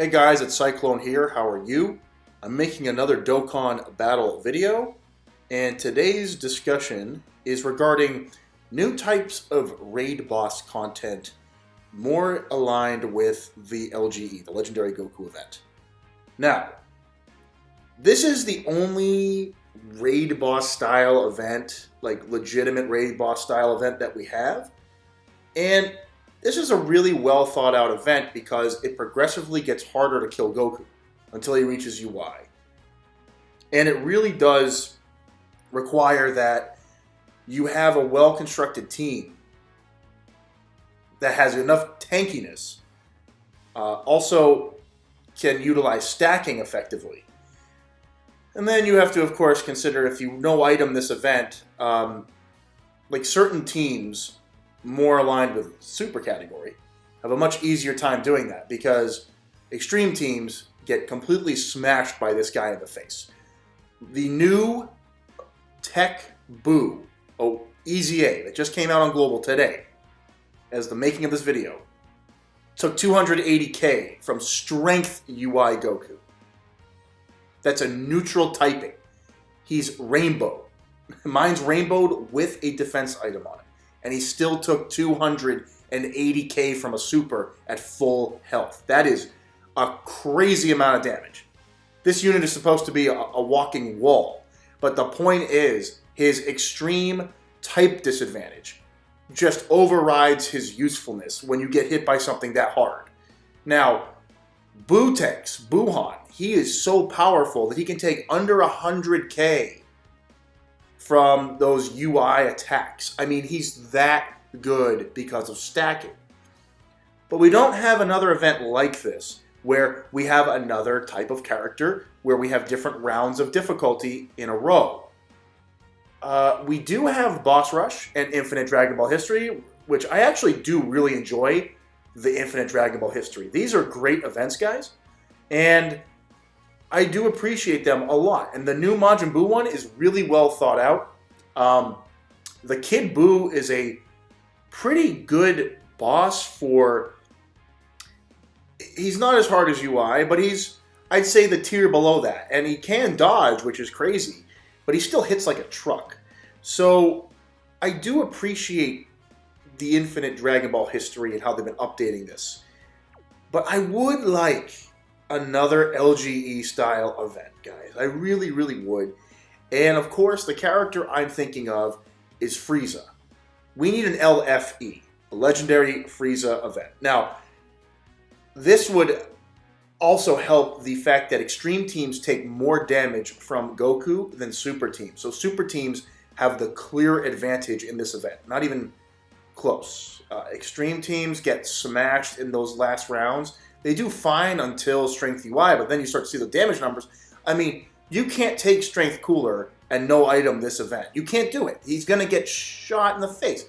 Hey guys, it's Cyclone here. How are you? I'm making another Dokkan battle video, and today's discussion is regarding new types of raid boss content more aligned with the LGE, the Legendary Goku event. Now, this is the only raid boss style event, like legitimate raid boss style event that we have, and this is a really well thought out event because it progressively gets harder to kill Goku until he reaches UI. And it really does require that you have a well constructed team that has enough tankiness, also can utilize stacking effectively. And then you have to, of course, consider if you no-item this event, like certain teams more aligned with super category have a much easier time doing that because extreme teams get completely smashed by this guy in the face. The new Tech Boo, EZA, that just came out on Global today as the making of this video, took 280k from Strength UI Goku. That's a neutral typing. He's rainbow. Mine's rainbowed with a defense item on it. And he still took 280k from a super at full health. That is a crazy amount of damage. This unit is supposed to be a walking wall. But the point is, his extreme type disadvantage just overrides his usefulness when you get hit by something that hard. Now, Buhan, he is so powerful that he can take under 100k from those UI attacks. I mean, he's that good because of stacking. But we don't have another event like this, where we have another type of character, where we have different rounds of difficulty in a row. We do have Boss Rush and Infinite Dragon Ball History, which I actually do really enjoy the Infinite Dragon Ball History. These are great events, guys, and I do appreciate them a lot. And the new Majin Buu one is really well thought out. The Kid Buu is a pretty good boss for... He's not as hard as UI, but he's, I'd say, the tier below that. And he can dodge, which is crazy, but he still hits like a truck. So I do appreciate the Infinite Dragon Ball History and how they've been updating this. But I would like another LGE style event, guys. I really, really would. And of course, the character I'm thinking of is FRIEZA. We need an LFE, a Legendary FRIEZA event. Now, this would also help the fact that extreme teams take more damage from Goku than super teams. So super teams have the clear advantage in this event. Not even close. Extreme teams get smashed in those last rounds. They do fine until Strength UI, but then you start to see the damage numbers. I mean, you can't take Strength Cooler and no item this event. You can't do it. He's going to get shot in the face.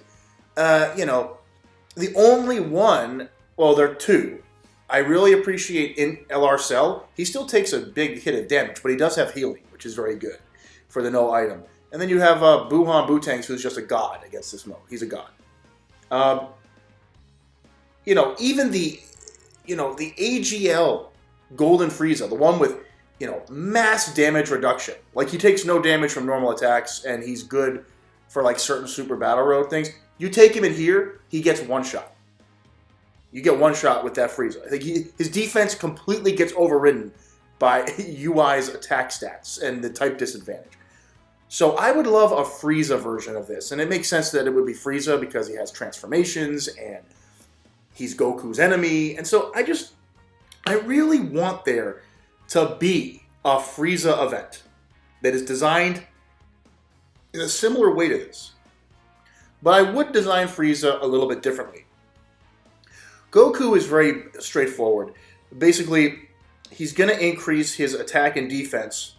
The only one, well, there are two. I really appreciate in LR Cell. He still takes a big hit of damage, but he does have healing, which is very good for the no item. And then you have Buhan Butangs, who's just a god against this mode. He's a god. Even the AGL Golden Frieza, the one with, mass damage reduction. Like, he takes no damage from normal attacks, and he's good for, like, certain Super Battle Road things. You take him in here, he gets one shot. You get one shot with that Frieza. I think his defense completely gets overridden by UI's attack stats and the type disadvantage. So I would love a Frieza version of this, and it makes sense that it would be Frieza because he has transformations, and he's Goku's enemy, and so I really want there to be a Frieza event that is designed in a similar way to this. But I would design Frieza a little bit differently. Goku is very straightforward. Basically, he's going to increase his attack and defense,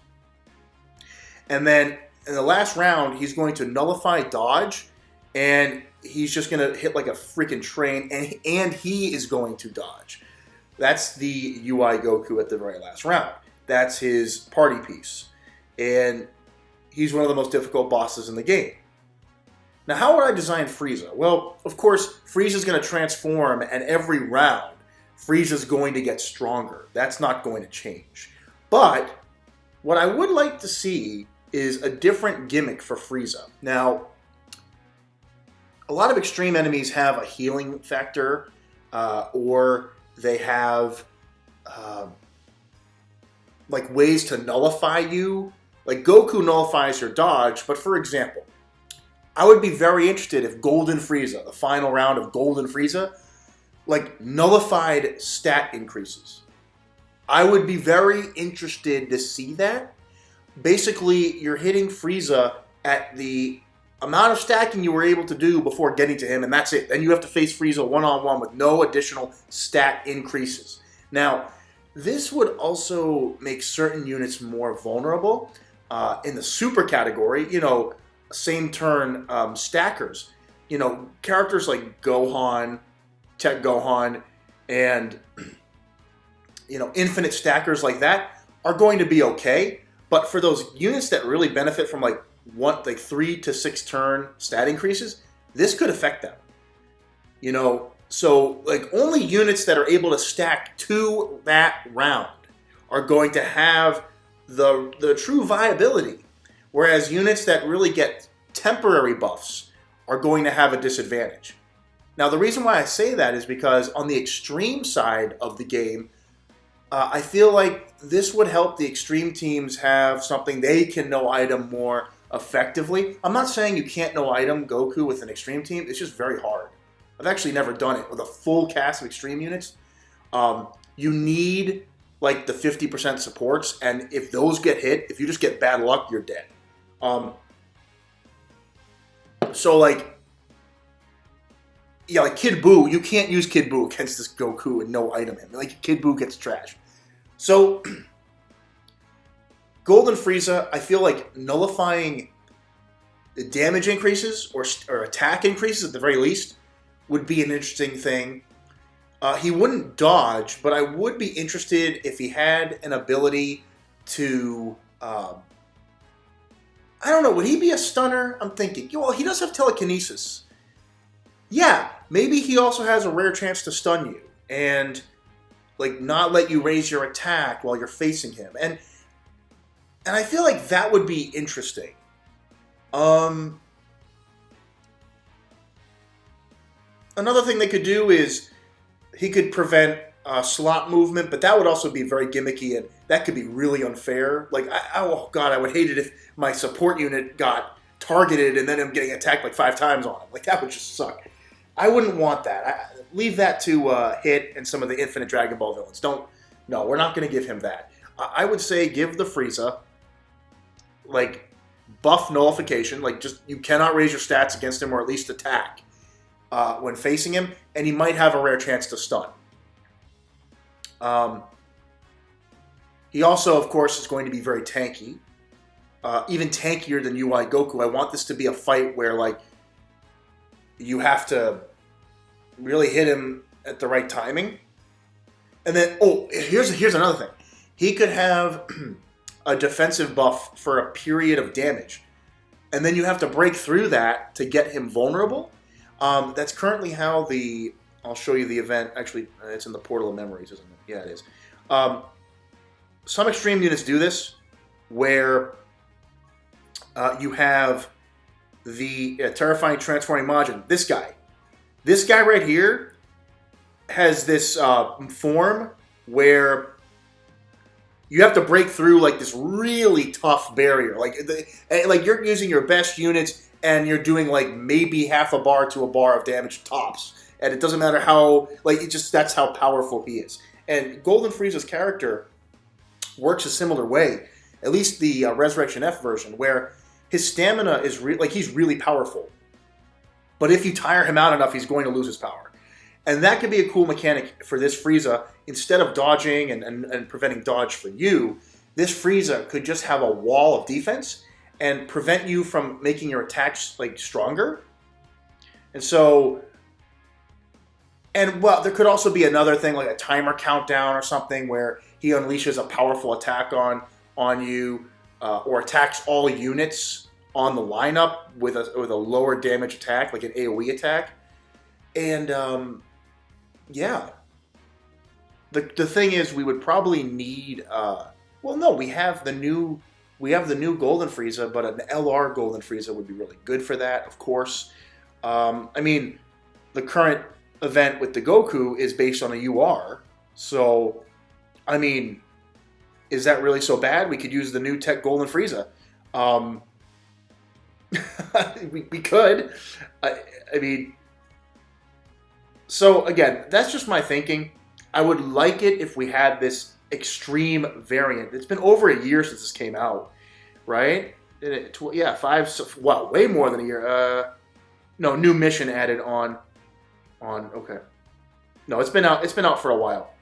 and then in the last round, he's going to nullify dodge, and he's just going to hit like a freaking train, and he is going to dodge. That's the UI Goku at the very last round. That's his party piece. And he's one of the most difficult bosses in the game. Now, how would I design Frieza? Well, of course, Frieza's going to transform, and every round, Frieza's going to get stronger. That's not going to change. But what I would like to see is a different gimmick for Frieza. Now, a lot of extreme enemies have a healing factor, or they have like ways to nullify you. Like Goku nullifies your dodge, but for example, I would be very interested if Golden Frieza, the final round of Golden Frieza, like nullified stat increases. I would be very interested to see that. Basically, you're hitting Frieza at the amount of stacking you were able to do before getting to him, and that's it. Then you have to face Frieza one-on-one with no additional stat increases. Now, this would also make certain units more vulnerable. In the super category, you know, same turn stackers. You know, characters like Gohan, Tech Gohan, and you know, infinite stackers like that are going to be okay. But for those units that really benefit from like 3 to 6 turn stat increases, this could affect them. You know, so like only units that are able to stack to that round are going to have the true viability, whereas units that really get temporary buffs are going to have a disadvantage. Now, the reason why I say that is because on the extreme side of the game, I feel like this would help the extreme teams have something they can no-item more effectively. I'm not saying you can't no-item Goku with an extreme team. It's just very hard. I've actually never done it with a full cast of extreme units. You need like the 50% supports, and if those get hit, if you just get bad luck, you're dead. So like, yeah, like Kid Buu, you can't use Kid Buu against this Goku and no-item him. Like Kid Buu gets trashed. So, Golden Frieza, I feel like nullifying the damage increases or attack increases at the very least would be an interesting thing. He wouldn't dodge, but I would be interested if he had an ability to... I don't know, would he be a stunner? I'm thinking, well, he does have telekinesis. Yeah, maybe he also has a rare chance to stun you and like not let you raise your attack while you're facing him. And I feel like that would be interesting. Another thing they could do is he could prevent slot movement, but that would also be very gimmicky, and that could be really unfair. Like, oh god, I would hate it if my support unit got targeted and then I'm getting attacked like 5 times on him. Like, that would just suck. I wouldn't want that. Leave that to Hit and some of the Infinite Dragon Ball villains. No, we're not going to give him that. I would say give the Frieza, like, buff nullification. Like, just, you cannot raise your stats against him or at least attack when facing him, and he might have a rare chance to stun. He also, of course, is going to be very tanky. Even tankier than UI Goku. I want this to be a fight where, like, you have to really hit him at the right timing. And then, oh, here's another thing. He could have a defensive buff for a period of damage. And then you have to break through that to get him vulnerable. That's currently how the... I'll show you the event. Actually, it's in the Portal of Memories, isn't it? Yeah, it is. Some extreme units do this, where you have the Terrifying Transforming Majin. This guy right here has this form where you have to break through like this really tough barrier. Like you're using your best units and you're doing like maybe half a bar to a bar of damage tops. And it doesn't matter how, like, that's how powerful he is. And Golden Frieza's character works a similar way, at least the Resurrection F version, where his stamina is, he's really powerful. But if you tire him out enough, he's going to lose his power. And that could be a cool mechanic for this Frieza. Instead of dodging and preventing dodge for you, this Frieza could just have a wall of defense and prevent you from making your attacks, like, stronger. And so... And, well, there could also be another thing, like a timer countdown or something, where he unleashes a powerful attack on you, or attacks all units on the lineup with a lower damage attack, like an AoE attack. And, yeah. the thing is, we would probably need. Well, no, we have the new Golden Frieza, but an LR Golden Frieza would be really good for that, of course. I mean, the current event with the Goku is based on a UR, so I mean, is that really so bad? We could use the new Tech Golden Frieza. We could. I mean, so again, that's just my thinking. I would like it if we had this extreme variant. It's been over a year since this came out, right? Yeah, wow, way more than a year. No, new mission added on. Okay. No, it's been out. It's been out for a while.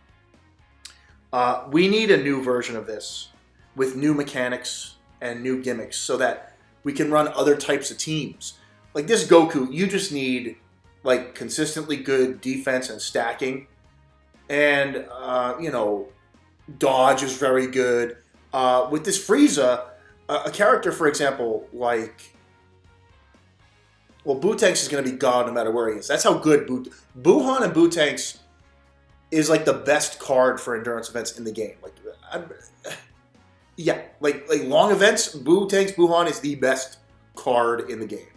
We need a new version of this with new mechanics and new gimmicks so that we can run other types of teams. Like this Goku, you just need like consistently good defense and stacking, and dodge is very good. With this Frieza, a character, for example, like, well, Bootanks is going to be God no matter where he is. That's how good Buhan and Bootanks is like the best card for endurance events in the game. Like long events, Bootanks Buhan is the best card in the game.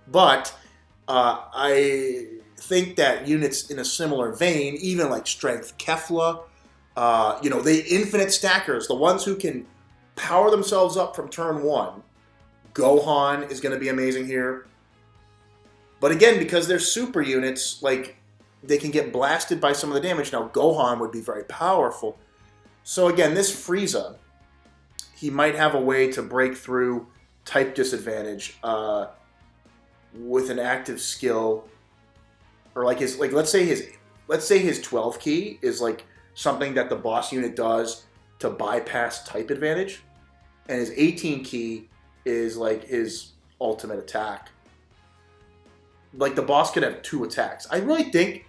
But I think that units in a similar vein, even like Strength Kefla, they infinite stackers, the ones who can power themselves up from turn one. Gohan is going to be amazing here. But again, because they're super units, like, they can get blasted by some of the damage. Now, Gohan would be very powerful. So again, this Frieza, he might have a way to break through type disadvantage with an active skill, or let's say his 12 key is like something that the boss unit does to bypass type advantage, and his 18 key is like his ultimate attack. Like, the boss could have 2 attacks. I really think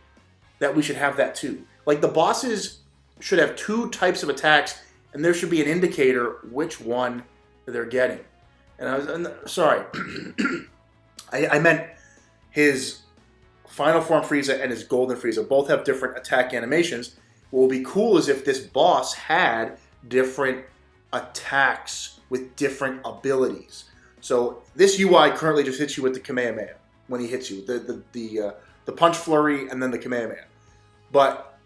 that we should have that too. Like, the bosses should have 2 types of attacks, and there should be an indicator which one they're getting. Sorry, I meant his Final Form Frieza and his Golden Frieza both have different attack animations. What would be cool is if this boss had different attacks with different abilities. So this UI currently just hits you with the Kamehameha when he hits you, the Punch Flurry and then the Kamehameha. But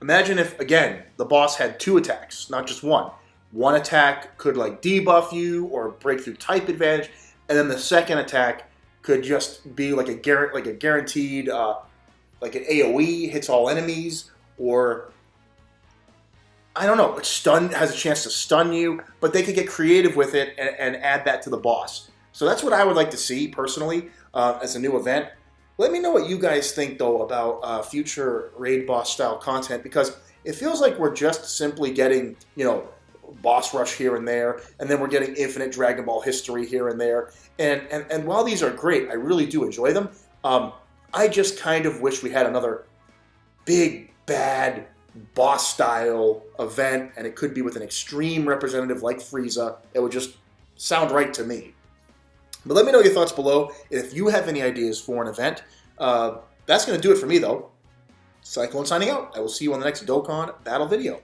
imagine if, again, the boss had 2 attacks, not just one. One attack could like debuff you or break through type advantage, and then the second attack could just be like a guaranteed, like an AOE, hits all enemies, or I don't know, has a chance to stun you, but they could get creative with it and add that to the boss. So that's what I would like to see, personally, as a new event. Let me know what you guys think, though, about future raid boss style content, because it feels like we're just simply getting, boss rush here and there, and then we're getting infinite Dragon Ball history here and there. And while these are great, I really do enjoy them, I just kind of wish we had another big, bad boss-style event, and it could be with an extreme representative like Frieza. It would just sound right to me. But let me know your thoughts below. If you have any ideas for an event, that's going to do it for me, though. Cyclone signing out. I will see you on the next Dokkan battle video.